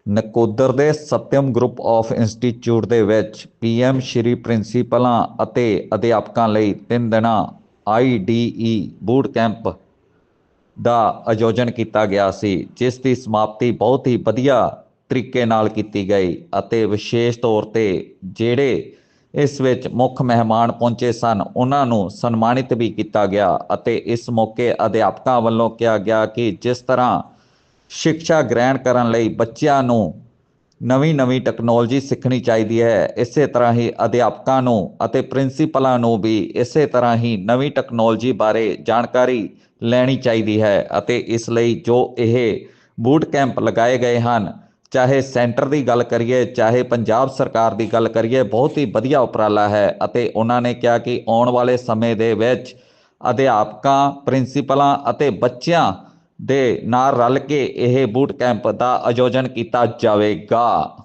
ਨਕੋਦਰ ਦੇ Satyam group of institute ਦੇ ਵਿੱਚ ਪੀਐਮ ਸ਼੍ਰੀ ਪ੍ਰਿੰਸੀਪਲਾਂ ਅਤੇ ਅਧਿਆਪਕਾਂ ਲਈ 3 ਦਿਨਾਂ ਆਈਡੀਈ ਬੂਟ ਕੈਂਪ ਦਾ ਆਯੋਜਨ ਕੀਤਾ ਗਿਆ ਸੀ, ਜਿਸ ਦੀ ਸਮਾਪਤੀ ਬਹੁਤ ਹੀ ਵਧੀਆ ਤਰੀਕੇ ਨਾਲ ਕੀਤੀ ਗਈ ਅਤੇ ਵਿਸ਼ੇਸ਼ ਤੌਰ ਤੇ ਜਿਹੜੇ ਇਸ ਵਿੱਚ ਮੁੱਖ ਮਹਿਮਾਨ ਪਹੁੰਚੇ ਸਨ ਉਹਨਾਂ ਨੂੰ ਸਨਮਾਨਿਤ ਵੀ ਕੀਤਾ ਗਿਆ ਅਤੇ ਇਸ ਮੌਕੇ ਅਧਿਆਪਕਾਂ ਵੱਲੋਂ ਕਿਹਾ ਗਿਆ ਕਿ ਜਿਸ ਤਰ੍ਹਾਂ ਸਿੱਖਿਆ ਗ੍ਰਹਿਣ ਕਰਨ ਲਈ ਬੱਚਿਆਂ ਨੂੰ ਨਵੀਂ ਟੈਕਨੋਲੋਜੀ ਸਿੱਖਣੀ ਚਾਹੀਦੀ ਹੈ, ਇਸੇ ਤਰ੍ਹਾਂ ਹੀ ਅਧਿਆਪਕਾਂ ਨੂੰ ਅਤੇ ਪ੍ਰਿੰਸੀਪਲਾਂ ਨੂੰ ਵੀ ਇਸੇ ਤਰ੍ਹਾਂ ਹੀ ਨਵੀਂ ਟੈਕਨੋਲੋਜੀ ਬਾਰੇ ਜਾਣਕਾਰੀ ਲੈਣੀ ਚਾਹੀਦੀ ਹੈ ਅਤੇ ਇਸ ਲਈ ਜੋ ਇਹ ਬੂਟ ਕੈਂਪ ਲਗਾਏ ਗਏ ਹਨ, ਚਾਹੇ ਸੈਂਟਰ ਦੀ ਗੱਲ ਕਰੀਏ ਚਾਹੇ ਪੰਜਾਬ ਸਰਕਾਰ ਦੀ ਗੱਲ ਕਰੀਏ, ਬਹੁਤ ਹੀ ਵਧੀਆ ਉਪਰਾਲਾ ਹੈ ਅਤੇ ਉਹਨਾਂ ਨੇ ਕਿਹਾ ਕਿ ਆਉਣ ਵਾਲੇ ਸਮੇਂ ਦੇ ਵਿੱਚ ਅਧਿਆਪਕਾਂ, ਪ੍ਰਿੰਸੀਪਲਾਂ ਅਤੇ ਬੱਚਿਆਂ ਦੇ ਨਾਲ ਰਲ ਕੇ ਇਹ ਬੂਟ ਕੈਂਪ ਦਾ ਆਯੋਜਨ ਕੀਤਾ ਜਾਵੇਗਾ।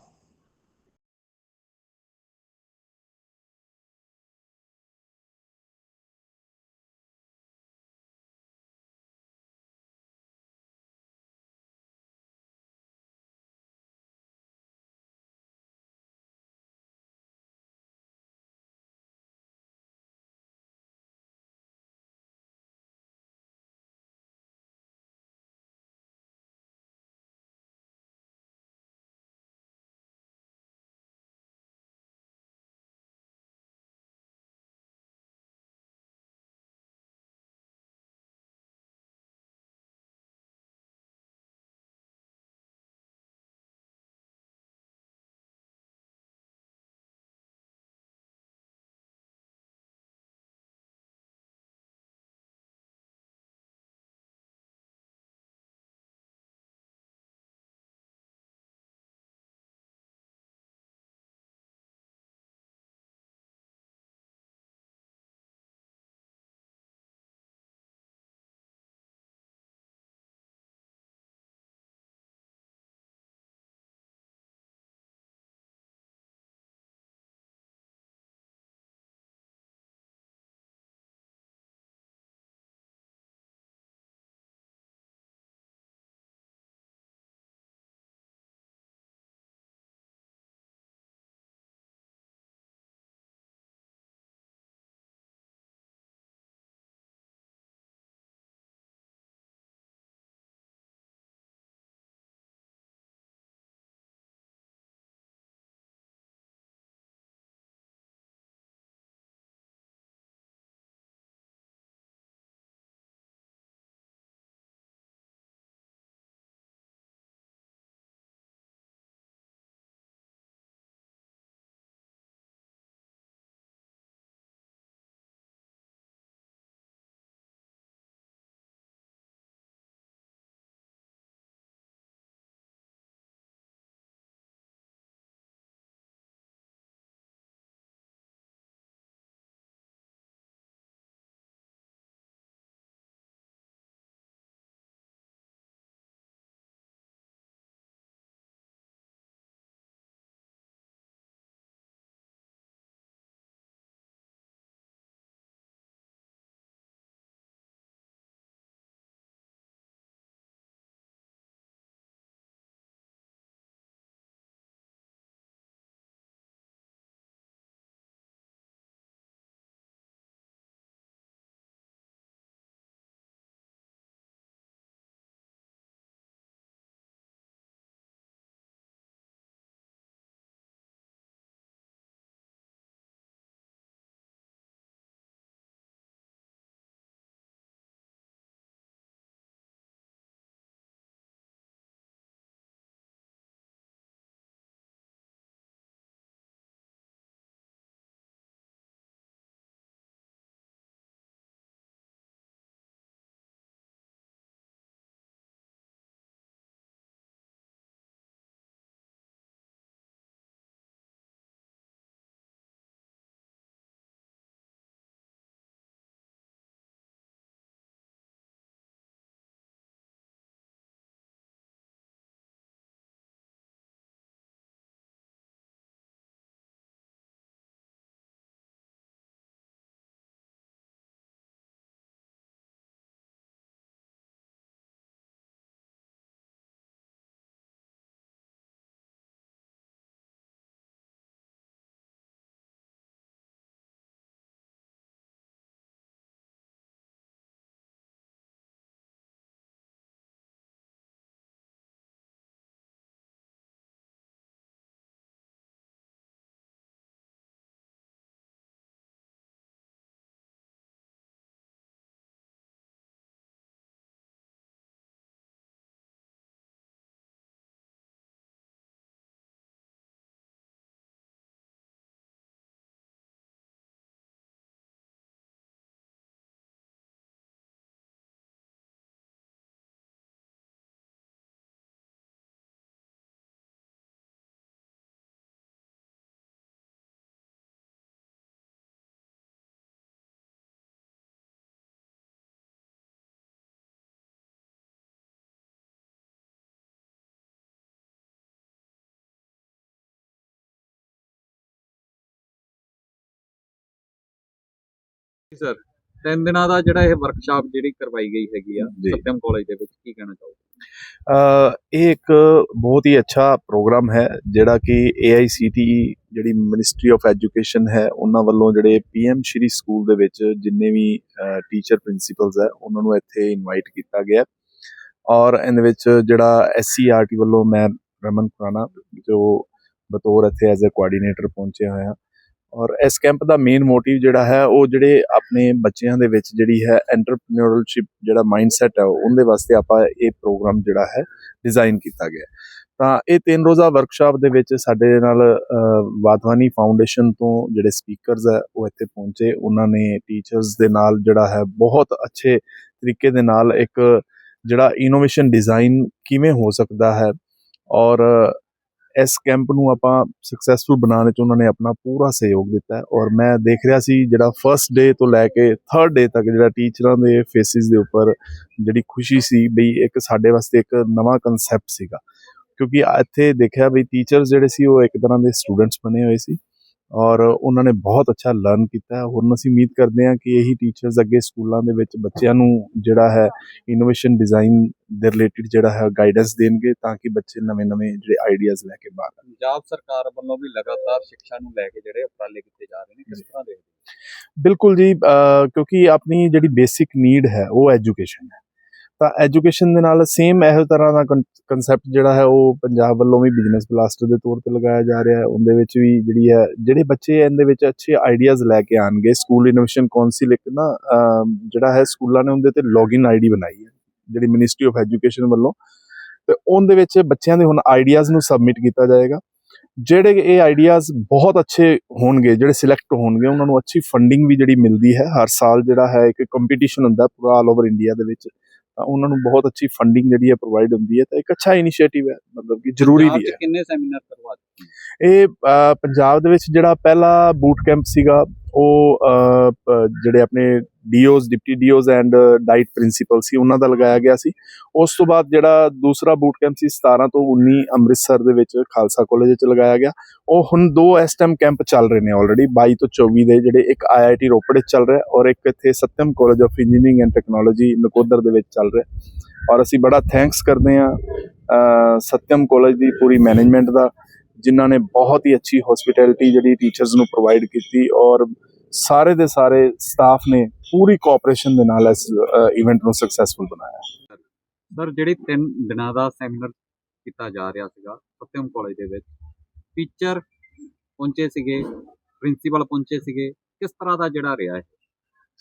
ਸਰ 3 ਦਿਨਾਂ ਦਾ ਜਿਹੜਾ ਇਹ ਵਰਕਸ਼ਾਪ ਜਿਹੜੀ ਕਰਵਾਈ ਗਈ ਹੈਗੀ ਆ ਜੀ ਸਤਿਅਮ ਕਾਲਜ ਦੇ ਵਿੱਚ, ਕੀ ਕਹਿਣਾ ਚਾਹੋਗੇ? ਇਹ ਇੱਕ ਬਹੁਤ ਹੀ ਅੱਛਾ ਪ੍ਰੋਗਰਾਮ ਹੈ ਜਿਹੜਾ ਕਿ AICTE ਜਿਹੜੀ ਮਿਨਿਸਟਰੀ ਆਫ ਐਜੂਕੇਸ਼ਨ ਹੈ ਉਹਨਾਂ ਵੱਲੋਂ ਜਿਹੜੇ PM ਸ਼੍ਰੀ ਸਕੂਲ ਦੇ ਵਿੱਚ ਜਿੰਨੇ ਵੀ ਟੀਚਰ ਪ੍ਰਿੰਸੀਪਲਸ ਹੈ ਉਹਨਾਂ ਨੂੰ ਇੱਥੇ ਇਨਵਾਈਟ ਕੀਤਾ ਗਿਆ ਔਰ ਇਹਦੇ ਵਿੱਚ ਜਿਹੜਾ SCERT ਵੱਲੋਂ ਮੈਂ ਰਮਨ ਖੁਰਾਨਾ ਜੋ ਬਤੌਰ ਇੱਥੇ ਐਜ਼ ਅ ਕੋਆਰਡੀਨੇਟਰ ਪਹੁੰਚਿਆ ਹੋਇਆ ਔਰ ਇਸ ਕੈਂਪ ਦਾ ਮੇਨ ਮੋਟਿਵ ਜਿਹੜਾ ਹੈ ਉਹ ਜਿਹੜੇ ਆਪਣੇ ਬੱਚਿਆਂ ਦੇ ਵਿੱਚ ਜਿਹੜੀ ਹੈ ਐਂਟਰਪ੍ਰੀਨਿਓਰਸ਼ਿਪ ਜਿਹੜਾ ਮਾਈਂਡਸੈਟ ਹੈ ਉਹਦੇ ਵਾਸਤੇ ਆਪਾਂ ਇਹ ਪ੍ਰੋਗਰਾਮ ਜਿਹੜਾ ਹੈ ਡਿਜ਼ਾਈਨ ਕੀਤਾ ਗਿਆ। ਤਾਂ ਇਹ 3 ਰੋਜ਼ਾ ਵਰਕਸ਼ਾਪ ਦੇ ਵਿੱਚ ਸਾਡੇ ਨਾਲ ਵਾਧਵਾਨੀ ਫਾਊਂਡੇਸ਼ਨ ਤੋਂ ਜਿਹੜੇ ਸਪੀਕਰਸ ਹੈ ਉਹ ਇੱਥੇ ਪਹੁੰਚੇ, ਉਹਨਾਂ ਨੇ ਟੀਚਰਸ ਦੇ ਨਾਲ ਜਿਹੜਾ ਹੈ ਬਹੁਤ ਅੱਛੇ ਤਰੀਕੇ ਦੇ ਨਾਲ ਇੱਕ ਜਿਹੜਾ ਇਨੋਵੇਸ਼ਨ ਡਿਜ਼ਾਈਨ ਕਿਵੇਂ ਹੋ ਸਕਦਾ ਹੈ ਔਰ ਇਸ ਕੈਂਪ ਨੂੰ ਆਪਾਂ ਸਕਸੈਸਫੁਲ ਬਣਾਉਣ ਵਿੱਚ ਉਹਨਾਂ ਨੇ ਆਪਣਾ ਪੂਰਾ ਸਹਿਯੋਗ ਦਿੱਤਾ ਹੈ ਔਰ ਮੈਂ ਦੇਖ ਰਿਹਾ ਸੀ ਜਿਹੜਾ ਫਸਟ ਡੇ ਤੋਂ ਲੈ ਕੇ 3rd ਡੇ ਤੱਕ ਜਿਹੜਾ ਟੀਚਰਾਂ ਦੇ ਫੇਸਿਸ ਦੇ ਉੱਪਰ ਜਿਹੜੀ ਖੁਸ਼ੀ ਸੀ ਬਈ ਇੱਕ ਸਾਡੇ ਵਾਸਤੇ ਇੱਕ ਨਵਾਂ ਕਨਸੈਪਟ ਸੀਗਾ, ਕਿਉਂਕਿ ਇੱਥੇ ਦੇਖਿਆ ਵੀ ਟੀਚਰਸ ਜਿਹੜੇ ਸੀ ਉਹ ਇੱਕ ਤਰ੍ਹਾਂ ਦੇ ਸਟੂਡੈਂਟਸ ਬਣੇ ਹੋਏ ਸੀ ਔਰ ਉਹਨਾਂ ਨੇ ਬਹੁਤ ਅੱਛਾ ਲਰਨ ਕੀਤਾ। ਹੁਣ ਅਸੀਂ ਉਮੀਦ ਕਰਦੇ ਹਾਂ ਕਿ ਇਹੀ ਟੀਚਰਸ ਅੱਗੇ ਸਕੂਲਾਂ ਦੇ ਵਿੱਚ ਬੱਚਿਆਂ ਨੂੰ ਜਿਹੜਾ ਹੈ ਇਨੋਵੇਸ਼ਨ ਡਿਜ਼ਾਈਨ ਦੇ ਰਿਲੇਟਿਡ ਜਿਹੜਾ ਹੈ ਗਾਈਡੈਂਸ ਦੇਣਗੇ ਤਾਂ ਕਿ ਬੱਚੇ ਨਵੇਂ-ਨਵੇਂ ਜਿਹੜੇ ਆਈਡੀਆਜ਼ ਲੈ ਕੇ ਬਾਹਰ ਆਉਣ। ਪੰਜਾਬ ਸਰਕਾਰ ਵੱਲੋਂ ਵੀ ਲਗਾਤਾਰ ਸਿੱਖਿਆ ਨੂੰ ਲੈ ਕੇ ਜਿਹੜੇ ਉਪਰਾਲੇ ਕੀਤੇ ਜਾ ਰਹੇ ਨੇ, ਕਿਸ ਤਰ੍ਹਾਂ ਦੇ? ਬਿਲਕੁਲ ਜੀ, ਕਿਉਂਕਿ ਆਪਣੀ ਜਿਹੜੀ ਬੇਸਿਕ ਨੀਡ ਹੈ ਉਹ ਐਜੂਕੇਸ਼ਨ ਹੈ, ਤਾਂ ਐਜੂਕੇਸ਼ਨ ਦੇ ਨਾਲ ਸੇਮ ਇਹੋ ਤਰ੍ਹਾਂ ਦਾ ਕੰਸੈਪਟ ਜਿਹੜਾ ਹੈ ਉਹ ਪੰਜਾਬ ਵੱਲੋਂ ਵੀ ਬਿਜ਼ਨਸ ਬਲਾਸਟਰ ਦੇ ਤੌਰ ਤੇ ਲਗਾਇਆ ਜਾ ਰਿਹਾ ਹੈ। ਉਹਦੇ ਵਿੱਚ ਵੀ ਜਿਹੜੀ ਹੈ ਜਿਹੜੇ ਬੱਚੇ ਇਹਦੇ ਵਿੱਚ ਅੱਛੇ ਆਈਡੀਆਜ਼ ਲੈ ਕੇ ਆਉਣਗੇ, ਸਕੂਲ ਇਨੋਵੇਸ਼ਨ ਕਾਉਂਸਿਲ ਇੱਕ ਨਾ ਜਿਹੜਾ ਹੈ ਸਕੂਲਾਂ ਨੇ ਉਹਦੇ ਤੇ ਲੌਗਇਨ ID ਬਣਾਈ ਹੈ ਜਿਹੜੀ ਮਿਨਿਸਟਰੀ ਆਫ ਐਜੂਕੇਸ਼ਨ ਵੱਲੋਂ, ਤੇ ਉਹਦੇ ਵਿੱਚ ਬੱਚਿਆਂ ਦੇ ਹੁਣ ਆਈਡੀਆਜ਼ ਨੂੰ ਸਬਮਿਟ ਕੀਤਾ ਜਾਏਗਾ। ਜਿਹੜੇ ਇਹ ਆਈਡੀਆਜ਼ ਬਹੁਤ ਅੱਛੇ ਹੋਣਗੇ, ਜਿਹੜੇ ਸਿਲੈਕਟ ਹੋਣਗੇ, ਉਹਨਾਂ ਨੂੰ ਅੱਛੀ ਫੰਡਿੰਗ ਵੀ ਜਿਹੜੀ ਮਿਲਦੀ ਹੈ ਹਰ ਸਾਲ। ਜਿਹੜਾ ਹੈ ਇੱਕ ਕੰਪੀਟੀਸ਼ਨ ਹੁੰਦਾ ਪੂਰਾ ਆਲ ਓਵਰ ਇੰਡੀਆ ਦੇ ਵਿੱਚ, ਤਾਂ ਉਹਨਾਂ ਨੂੰ ਬਹੁਤ ਅੱਛੀ ਫੰਡਿੰਗ ਜਿਹੜੀ ਹੈ ਪ੍ਰੋਵਾਈਡ ਹੁੰਦੀ ਹੈ। ਤਾਂ ਇੱਕ ਅੱਛਾ ਇਨੀਸ਼ੀਏਟਿਵ ਹੈ, ਮਤਲਬ ਕਿ ਜ਼ਰੂਰੀ ਵੀ ਹੈ। ਕਿੰਨੇ ਸੈਮੀਨਾਰ ਕਰਵਾ ਦਿੱਤੇ? ਇਹ ਪੰਜਾਬ ਦੇ ਵਿੱਚ ਜਿਹੜਾ ਪਹਿਲਾ ਬੂਟ ਕੈਂਪ ਸੀਗਾ ਉਹ ਜਿਹੜੇ ਆਪਣੇ DOs, deputy DOs and DIET principal ਸੀ ਉਹਨਾਂ ਦਾ ਲਗਾਇਆ ਗਿਆ ਸੀ। ਉਸ ਤੋਂ ਬਾਅਦ ਜਿਹੜਾ ਦੂਸਰਾ ਬੂਟ ਕੈਂਪ ਸੀ 17 ਤੋਂ 19 ਅੰਮ੍ਰਿਤਸਰ ਦੇ ਵਿੱਚ ਖਾਲਸਾ ਕਾਲਜ ਵਿੱਚ ਲਗਾਇਆ ਗਿਆ। ਉਹ ਹੁਣ 2 ਇਸ ਟਾਈਮ ਕੈਂਪ ਚੱਲ ਰਹੇ ਨੇ ਆਲਰੇਡੀ 22 ਤੋਂ 24 ਦੇ, ਜਿਹੜੇ ਇੱਕ IIT ਰੋਪੜ ਵਿੱਚ ਚੱਲ ਰਿਹਾ ਔਰ ਇੱਕ ਇੱਥੇ Satyam college of engineering and technology Nakodar ਦੇ ਵਿੱਚ ਚੱਲ ਰਿਹਾ। ਔਰ ਅਸੀਂ ਬੜਾ ਥੈਂਕਸ ਕਰਦੇ ਹਾਂ ਸਤਿਅਮ ਕਾਲਜ ਦੀ ਪੂਰੀ ਮੈਨੇਜਮੈਂਟ ਦਾ, ਜਿਨ੍ਹਾਂ ਨੇ ਬਹੁਤ ਹੀ ਅੱਛੀ ਹੌਸਪਿਟੈਲਿਟੀ ਜਿਹੜੀ ਟੀਚਰਸ ਨੂੰ ਪ੍ਰੋਵਾਈਡ ਕੀਤੀ ਔਰ ਸਾਰੇ ਦੇ ਸਾਰੇ ਸਟਾਫ ਨੇ ਪੂਰੀ ਕੋਆਪਰੇਸ਼ਨ ਦੇ ਨਾਲ ਇਸ ਇਵੈਂਟ ਨੂੰ ਸਕਸੈਸਫੁਲ ਬਣਾਇਆ। ਸਰ ਜਿਹੜੀ 3 ਦਿਨਾਂ ਦਾ ਸੈਮੀਨਾਰ ਕੀਤਾ ਜਾ ਰਿਹਾ ਸੀਗਾ ਸਤਿਅਮ ਕਾਲਜ ਦੇ ਵਿੱਚ, ਟੀਚਰ ਪਹੁੰਚੇ ਸੀਗੇ, प्रिंसिपल पहुंचे सीगे, किस तरह का जड़ा रहा है?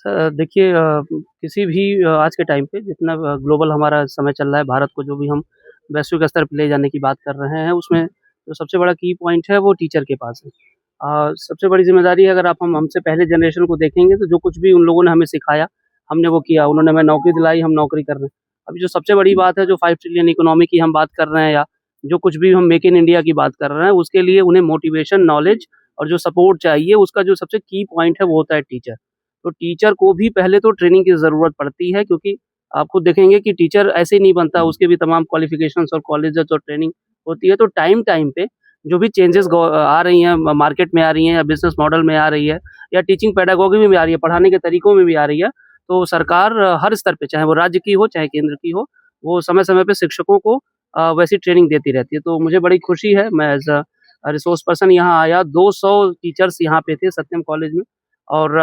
सर देखिए, किसी भी आज के टाइम पे जितना ग्लोबल हमारा समय चल रहा है, भारत को जो भी हम वैश्विक स्तर पर ले जाने की बात कर रहे हैं, उसमें जो सबसे बड़ा की पॉइंट है वो टीचर के पास है। सबसे बड़ी जिम्मेदारी है, अगर आप हमसे पहले जनरेशन को देखेंगे तो जो कुछ भी उन लोगों ने हमें सिखाया हमने वो किया, उन्होंने हमें नौकरी दिलाई, हम नौकरी कर रहे हैं। अभी जो सबसे बड़ी बात है, जो 5 ट्रिलियन इकोनॉमी की हम बात कर रहे हैं या जो कुछ भी हम मेक इन इंडिया की बात कर रहे हैं, उसके लिए उन्हें मोटिवेशन, नॉलेज और जो सपोर्ट चाहिए, उसका जो सबसे की पॉइंट है वो होता है टीचर। तो टीचर को भी पहले तो ट्रेनिंग की ज़रूरत पड़ती है, क्योंकि आप खुद देखेंगे कि टीचर ऐसे ही नहीं बनता, उसके भी तमाम क्वालिफिकेशंस और कॉलेजेस और ट्रेनिंग होती है। तो टाइम टाइम पे जो भी चेंजेस आ रही हैं, मार्केट में आ रही हैं या बिजनेस मॉडल में आ रही है या टीचिंग पेडागोगी में भी आ रही है, पढ़ाने के तरीकों में भी आ रही है, तो सरकार हर स्तर पे, चाहे वो राज्य की हो चाहे केंद्र की हो, वो समय समय पे शिक्षकों को वैसी ट्रेनिंग देती रहती है। तो मुझे बड़ी खुशी है, मैं एज अ रिसोर्स पर्सन यहाँ आया, 200 टीचर्स यहाँ पे थे सत्यम कॉलेज में, और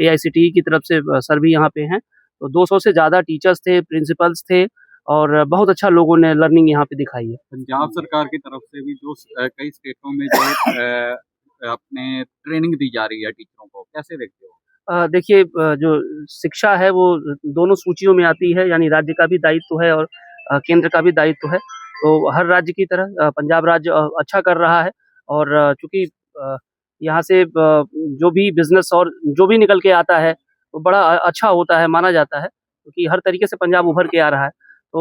AICTE की तरफ से सर भी यहाँ पे हैं। तो 200 से ज़्यादा टीचर्स थे, प्रिंसिपल्स थे, और बहुत अच्छा लोगों ने लर्निंग यहाँ पे दिखाई है। पंजाब सरकार की तरफ से भी जो कई स्टेटों में जो अपने ट्रेनिंग दी जा रही है टीचरों को, कैसे देखते हो? देखिए, जो शिक्षा है वो दोनों सूचियों में आती है, यानी राज्य का भी दायित्व है और केंद्र का भी दायित्व है। तो हर राज्य की तरह पंजाब राज्य अच्छा कर रहा है, और चूँकि यहाँ से जो भी बिजनेस और जो भी निकल के आता है वो बड़ा अच्छा होता है, माना जाता है, क्योंकि हर तरीके से पंजाब उभर के आ रहा है। तो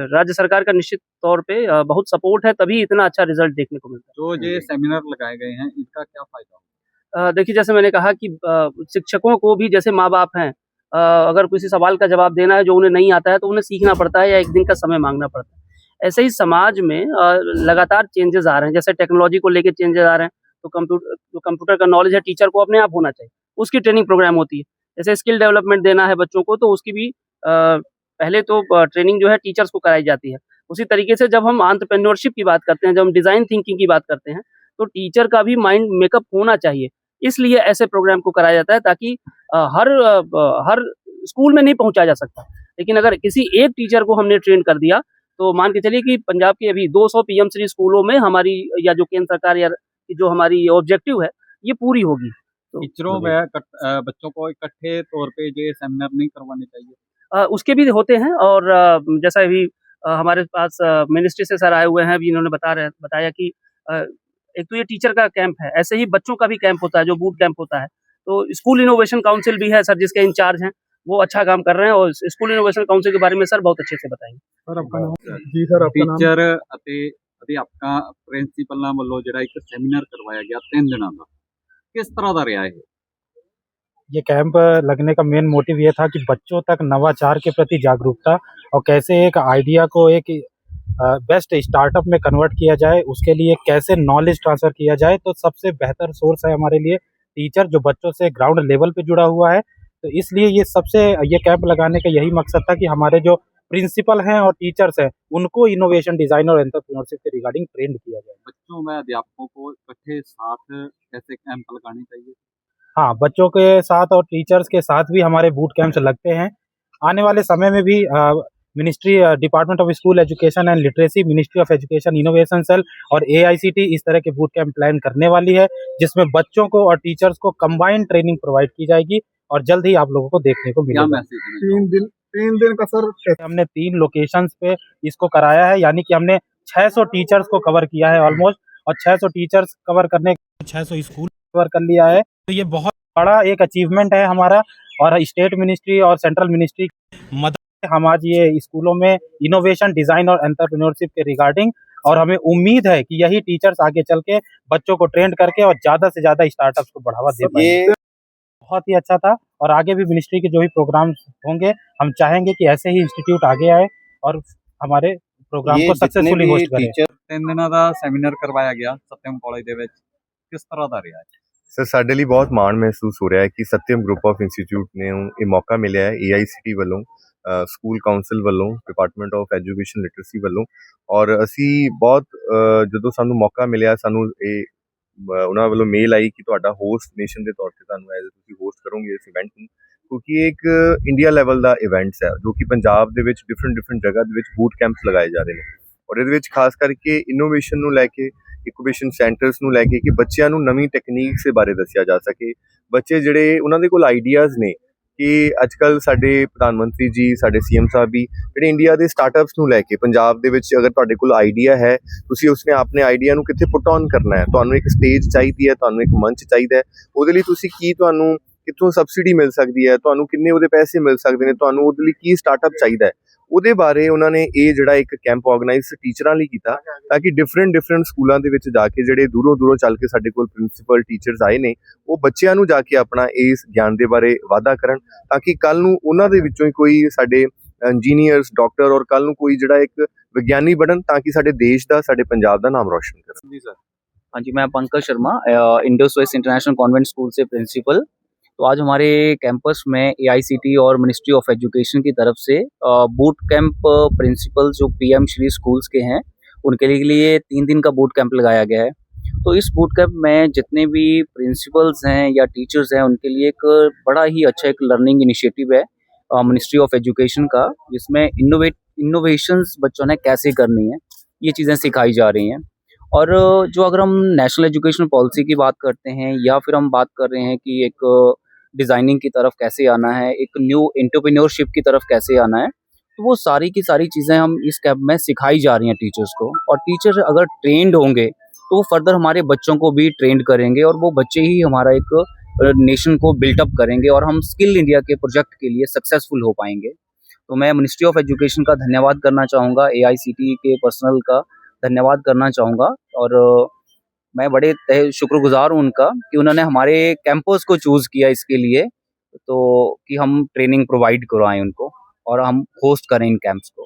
राज्य सरकार का निश्चित तौर पे बहुत सपोर्ट है, तभी इतना अच्छा रिजल्ट देखने को मिलता है। जो ये सेमिनार लगाए गए हैं, इनका क्या फायदा? देखिए, जैसे मैंने कहा कि शिक्षकों को भी जैसे माँ बाप हैं, अगर किसी सवाल का जवाब देना है जो उन्हें नहीं आता है तो उन्हें सीखना पड़ता है या एक दिन का समय मांगना पड़ता है। ऐसे ही समाज में लगातार चेंजेस आ रहे हैं, जैसे टेक्नोलॉजी को लेकर चेंजेस आ रहे हैं, तो कंप्यूटर का नॉलेज है टीचर को अपने आप होना चाहिए, उसकी ट्रेनिंग प्रोग्राम होती है। जैसे स्किल डेवलपमेंट देना है बच्चों को, तो उसकी भी पहले तो ट्रेनिंग जो है टीचर्स को कराई जाती है। उसी तरीके से जब हम एंटरप्रेन्योरशिप की बात करते हैं, जब हम डिज़ाइन थिंकिंग की बात करते हैं, तो टीचर का भी माइंड मेकअप होना चाहिए। इसलिए ऐसे प्रोग्राम को कराया जाता है ताकि हर स्कूल में नहीं पहुँचाया जा सकता। लेकिन अगर किसी एक टीचर को हमने ट्रेन कर दिया, तो मान के चलिए कि पंजाब के अभी 200 पीएम श्री स्कूलों में हमारी या जो केंद्र सरकार या जो हमारी ऑब्जेक्टिव है, ये पूरी होगी। तो टीचरों व बच्चों को इकट्ठे तौर पे ये सेमिनार नहीं करवाने चाहिए। उसके भी होते हैं और जैसा अभी हमारे पास मिनिस्ट्री से सर आए हुए हैं, अभी इन्होंने बताया कि अ, एक तो ये टीचर का कैंप है, ऐसे ही बच्चों का भी कैंप होता है, जो बूट कैंप होता है। तो स्कूल इनोवेशन काउंसिल भी है सर, जिसके इंचार्ज हैं, वो अच्छा काम कर रहे हैं और स्कूल इनोवेशन काउंसिल के बारे में सर बहुत अच्छे से बताएंगे। सर आपका नाम? जी सर आपका नाम? ਟੀਚਰ ਅਤੇ ਅਧਿਆਪਕਾਂ ਪ੍ਰਿੰਸੀਪਲਾਂ ਵੱਲੋਂ ਜਿਹੜਾ ਇੱਕ ਸੈਮੀਨਾਰ ਕਰਵਾਇਆ ਗਿਆ 3 ਦਿਨਾਂ ਦਾ, ਕਿਸ ਤਰ੍ਹਾਂ ਦਾ ਰਿਹਾ ਇਹ? ये कैंप लगने का मेन मोटिव ये था कि बच्चों तक नवाचार के प्रति जागरूकता और कैसे एक आइडिया को एक बेस्ट स्टार्टअप में कन्वर्ट किया जाए, उसके लिए कैसे नॉलेज ट्रांसफ़र किया जाए। तो सबसे बेहतर सोर्स है हमारे लिए टीचर, जो बच्चों से ग्राउंड लेवल पे जुड़ा हुआ है। तो इसलिए ये कैंप लगाने का यही मकसद था कि हमारे जो प्रिंसिपल हैं और टीचर्स हैं, उनको इनोवेशन, डिज़ाइन और एंटरप्रेन्योरशिप के रिगार्डिंग ट्रेंड किया जाए। बच्चों व अध्यापकों को इकट्ठे साथ कैसे कैंप लगाने चाहिए? हाँ, बच्चों के साथ और टीचर्स के साथ भी हमारे बूट कैंप्स लगते हैं। आने वाले समय में भी ministry, department of school education and literacy, ministry of education innovation cell और एआईसीटी इस तरह के बूट कैंप प्लान करने वाली है, जिसमें बच्चों को और टीचर्स को कंबाइंड ट्रेनिंग प्रोवाइड की जाएगी और जल्द ही आप लोगों को देखने को क्या मिलेगा। मैसेज? 3 दिन का सर हमने 3 लोकेशंस पे इसको कराया है, यानी कि हमने 600 टीचर्स को कवर किया है ऑलमोस्ट, और 600 टीचर्स कवर करने 600 स्कूल कवर कर लिया है। तो ये बहुत बड़ा एक अचीवमेंट है हमारा, और स्टेट मिनिस्ट्री और सेंट्रल मिनिस्ट्री की मदद से हम आज ये स्कूलों में इनोवेशन, डिज़ाइन और एंटरप्रेन्योरशिप के रिगार्डिंग, और हमें उम्मीद है कि यही टीचर्स आगे चल के बच्चों को ट्रेंड करके और ज़्यादा से ज़्यादा स्टार्टअप्स को बढ़ावा दे पाएंगे। बहुत ही अच्छा था, और आगे भी मिनिस्ट्री के जो भी प्रोग्राम्स होंगे, हम चाहेंगे कि ऐसे ही इंस्टीट्यूट आगे आए और हमारे प्रोग्राम को सक्सेसफुली होस्ट करें। 3 ਦਿਨਾਂ ਦਾ ਸੈਮੀਨਾਰ ਕਰਵਾਇਆ ਗਿਆ ਸਤਿਅਮ ਕਾਲਜ ਦੇ ਵਿੱਚ, ਕਿਸ ਤਰ੍ਹਾਂ ਦਾ ਰਿਹਾ? ਸਰ ਸਾਡੇ ਲਈ ਬਹੁਤ ਮਾਣ ਮਹਿਸੂਸ ਹੋ ਰਿਹਾ ਹੈ ਕਿ ਸਤਿਅਮ ਗਰੁੱਪ ਆਫ ਇੰਸਟੀਚਿਊਟ ਨੇ ਇਹ ਮੌਕਾ ਮਿਲਿਆ ਹੈ ਏਆਈਸੀਟੀ ਵੱਲੋਂ, ਸਕੂਲ ਕਾਉਂਸਲ ਵੱਲੋਂ, ਡਿਪਾਰਟਮੈਂਟ ਆਫ ਐਜੂਕੇਸ਼ਨ ਲਿਟਰੇਸੀ ਵੱਲੋਂ, ਔਰ ਅਸੀਂ ਬਹੁਤ ਜਦੋਂ ਸਾਨੂੰ ਮੌਕਾ ਮਿਲਿਆ, ਸਾਨੂੰ ਇਹ ਉਹਨਾਂ ਵੱਲੋਂ ਮੇਲ ਆਈ ਕਿ ਤੁਹਾਡਾ ਹੋਸਟ ਨੇਸ਼ਨ ਦੇ ਤੌਰ 'ਤੇ ਤੁਹਾਨੂੰ ਐਜ਼ ਤੁਸੀਂ ਹੋਸਟ ਕਰੋਗੇ ਇਸ ਇਵੈਂਟ ਨੂੰ, ਕਿਉਂਕਿ ਇਹ ਇੱਕ ਇੰਡੀਆ ਲੈਵਲ ਦਾ ਇਵੈਂਟਸ ਹੈ ਜੋ ਕਿ ਪੰਜਾਬ ਦੇ ਵਿੱਚ ਡਿਫਰੈਂਟ ਜਗ੍ਹਾ ਦੇ ਵਿੱਚ ਬੂਟ ਕੈਂਪਸ ਲਗਾਏ ਜਾ ਰਹੇ ਨੇ, ਔਰ ਇਹਦੇ ਵਿੱਚ ਖਾਸ ਕਰਕੇ ਇਨੋਵੇਸ਼ਨ ਨੂੰ ਲੈ ਕੇ, ਇਨਕੂਬੇਸ਼ਨ ਸੈਂਟਰਸ ਨੂੰ ਲੈ ਕੇ, ਕਿ ਬੱਚਿਆਂ ਨੂੰ ਨਵੀਂ ਟੈਕਨੀਕਸ ਦੇ ਬਾਰੇ ਦੱਸਿਆ ਜਾ ਸਕੇ। ਬੱਚੇ ਜਿਹੜੇ ਉਹਨਾਂ ਦੇ ਕੋਲ ਆਈਡੀਆਜ਼ ਨੇ ਕਿ ਅੱਜ ਕੱਲ੍ਹ ਸਾਡੇ ਪ੍ਰਧਾਨ ਮੰਤਰੀ ਜੀ, ਸਾਡੇ ਸੀਐਮ ਸਾਹਿਬ ਵੀ ਜਿਹੜੇ ਇੰਡੀਆ ਦੇ ਸਟਾਰਟਅਪਸ ਨੂੰ ਲੈ ਕੇ, ਪੰਜਾਬ ਦੇ ਵਿੱਚ ਅਗਰ ਤੁਹਾਡੇ ਕੋਲ ਆਈਡੀਆ ਹੈ, ਤੁਸੀਂ ਉਸਨੇ ਆਪਣੇ ਆਈਡੀਆ ਨੂੰ ਕਿੱਥੇ ਪੁੱਟ ਔਨ ਕਰਨਾ ਹੈ, ਤੁਹਾਨੂੰ ਇੱਕ ਸਟੇਜ ਚਾਹੀਦੀ ਹੈ, ਤੁਹਾਨੂੰ ਇੱਕ ਮੰਚ ਚਾਹੀਦਾ ਹੈ, ਉਹਦੇ ਲਈ ਤੁਸੀਂ ਤੁਹਾਨੂੰ ਕਿੱਥੋਂ ਸਬਸਿਡੀ ਮਿਲ ਸਕਦੀ ਹੈ, ਤੁਹਾਨੂੰ ਕਿੰਨੇ ਉਹਦੇ ਪੈਸੇ ਮਿਲ ਸਕਦੇ ਨੇ, ਤੁਹਾਨੂੰ ਉਹਦੇ ਲਈ ਕੀ ਸਟਾਰਟਅਪ ਚਾਹੀਦਾ ਹੈ, ਉਹਦੇ ਬਾਰੇ ਉਹਨਾਂ ਨੇ ਇਹ ਜਿਹੜਾ ਇੱਕ ਕੈਂਪ ਆਰਗੇਨਾਈਜ਼ ਟੀਚਰਾਂ ਲਈ ਕੀਤਾ, ਤਾਂ ਕਿ ਡਿਫਰੈਂਟ ਸਕੂਲਾਂ ਦੇ ਵਿੱਚ ਜਾ ਕੇ ਜਿਹੜੇ ਦੂਰੋਂ ਚੱਲ ਕੇ ਸਾਡੇ ਕੋਲ ਪ੍ਰਿੰਸੀਪਲ ਟੀਚਰਸ ਆਏ ਨੇ, ਉਹ ਬੱਚਿਆਂ ਨੂੰ ਜਾ ਕੇ ਆਪਣਾ ਇਸ ਗਿਆਨ ਦੇ ਬਾਰੇ ਵਾਧਾ ਕਰਨ, ਤਾਂ ਕਿ ਕੱਲ੍ਹ ਨੂੰ ਉਹਨਾਂ ਦੇ ਵਿੱਚੋਂ ਹੀ ਕੋਈ ਸਾਡੇ ਇੰਜੀਨੀਅਰਸ, ਡਾਕਟਰ, ਔਰ ਕੱਲ੍ਹ ਨੂੰ ਕੋਈ ਜਿਹੜਾ ਇੱਕ ਵਿਗਿਆਨੀ ਬਣਨ, ਤਾਂ ਕਿ ਸਾਡੇ ਦੇਸ਼ ਦਾ, ਸਾਡੇ ਪੰਜਾਬ ਦਾ ਨਾਮ ਰੌਸ਼ਨ ਕਰਨ। ਜੀ ਸਰ। हाँ जी, मैं Pankaj Sharma, Indus west international convent school से प्रिंसिपल। तो आज हमारे कैंपस में एआईसीटी और मिनिस्ट्री ऑफ एजुकेशन की तरफ से बूट कैंप प्रिंसिपल जो पीएम श्री स्कूल्स के हैं उनके लिए 3 दिन का बूट कैंप लगाया गया है। तो इस बूट कैंप में जितने भी प्रिंसिपल्स हैं या टीचर्स हैं उनके लिए एक बड़ा ही अच्छा एक लर्निंग इनिशिएटिव है मिनिस्ट्री ऑफ एजुकेशन का, जिसमें इनोवेशंस बच्चों ने कैसे करनी है ये चीज़ें सिखाई जा रही हैं। और जो अगर हम नेशनल एजुकेशन पॉलिसी की बात करते हैं या फिर हम बात कर रहे हैं कि एक डिज़ाइनिंग की तरफ कैसे आना है, एक न्यू एंटरप्रेन्योरशिप की तरफ कैसे आना है, तो वो सारी की सारी चीज़ें हम इस कैंप में सिखाई जा रही हैं टीचर्स को। और टीचर अगर ट्रेंड होंगे तो वो फर्दर हमारे बच्चों को भी ट्रेंड करेंगे, और वो बच्चे ही हमारा एक नेशन को बिल्टअप करेंगे, और हम स्किल इंडिया के प्रोजेक्ट के लिए सक्सेसफुल हो पाएंगे। तो मैं मिनिस्ट्री ऑफ एजुकेशन का धन्यवाद करना चाहूँगा, एआईसीटी के पर्सनल का धन्यवाद करना चाहूँगा, और मैं बड़े शुक्रगुजार हूँ उनका कि उन्होंने हमारे कैंपस को चूज़ किया इसके लिए, तो कि हम ट्रेनिंग प्रोवाइड करवाएं उनको और हम होस्ट करें इन कैंप्स को।